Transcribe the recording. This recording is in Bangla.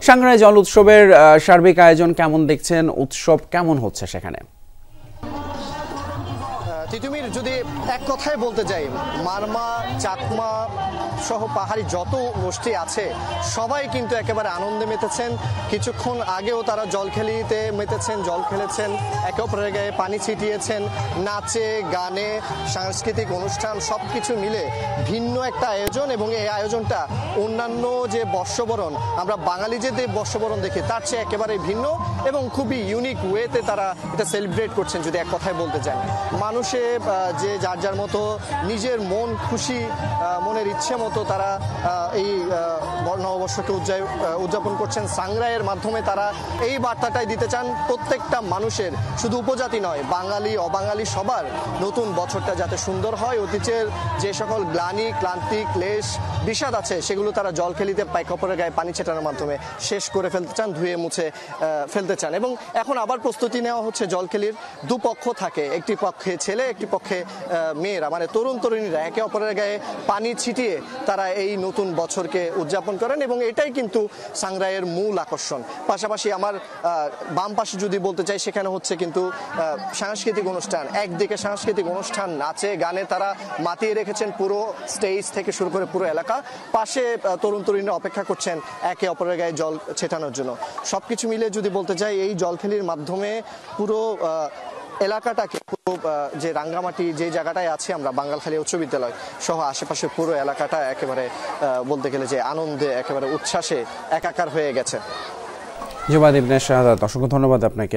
সাংগ্রাই জল উৎসবের সার্বিক আয়োজন কেমন দেখছেন? উৎসব কেমন হচ্ছে সেখানে? তিতুমির যদি এক কথায় বলতে যাই, মারমা, চাকমা সহ পাহাড়ি যত গোষ্ঠী আছে সবাই কিন্তু একেবারে আনন্দে মেতেছেন। কিছুক্ষণ আগেও তারা জলখেলিতে মেতেছেন, জল খেলেছেন, একে অপরের গায়ে পানি ছিটিয়েছেন, নাচে গানে সাংস্কৃতিক অনুষ্ঠান সবকিছু মিলে ভিন্ন একটা আয়োজন। এবং এই আয়োজনটা অন্যান্য যে বর্ষবরণ, আমরা বাঙালি যে বর্ষবরণ দেখি তার চেয়ে একেবারে ভিন্ন এবং খুবই ইউনিক ওয়েতে তারা এটা সেলিব্রেট করছেন। যদি এক কথায় বলতে চান, মানুষে যে যার যার মতো নিজের মন খুশি, মনের ইচ্ছে মতো তারা এই নববর্ষকে উদযাপন করছেন। সাংগ্রাইয়ের মাধ্যমে তারা এই বার্তাটাই দিতে চান প্রত্যেকটা মানুষের, শুধু উপজাতি নয়, বাঙালি অবাঙালি সবার নতুন বছরটা যাতে সুন্দর হয়। অতীতের যে সকল গ্লানি, ক্লান্তি, ক্লেশ, বিষাদ আছে সেগুলো তারা জলখেলিতে কাপড়ের গায়ে পানি ছেটানোর মাধ্যমে শেষ করে ফেলতে চান, ধুয়ে মুছে ফেলতে চান। এবং এখন আবার প্রস্তুতি নেওয়া হচ্ছে। জলখেলির দুপক্ষ থাকে, একটি পক্ষে ছেলে, একটি পক্ষে মেয়েরা, মানে তরুণ তরুণীরা একে অপরের গায়ে পানি ছিটিয়ে তারা এই নতুন বছরকে উদযাপন করেন এবং এটাই কিন্তু সাংগ্রাইয়ের মূল আকর্ষণ। পাশাপাশি আমার বাম পাশে যদি বলতে চাই, সেখানে হচ্ছে কিন্তু সাংস্কৃতিক অনুষ্ঠান। একদিকে সাংস্কৃতিক অনুষ্ঠান, নাচে গানে তারা মাতিয়ে রেখেছেন পুরো স্টেজ থেকে শুরু করে পুরো এলাকা। পাশে তরুণ তরুণীরা অপেক্ষা করছেন একে অপরের গায়ে জল ছেটানোর জন্য। সবকিছু মিলে যদি বলতে চাই, এই জলখেলির মাধ্যমে পুরো এলাকাটাকে, পুরো যে রাঙ্গামাটি যে জায়গাটায় আছে আমরা, বাঙ্গালখালী উচ্চ বিদ্যালয় সহ আশেপাশে পুরো এলাকাটা একেবারে বলতে গেলে যে আনন্দে, একেবারে উচ্ছ্বাসে একাকার হয়ে গেছে। জুবাদ ইবনে শাহাদাত, অসংখ্য ধন্যবাদ আপনাকে।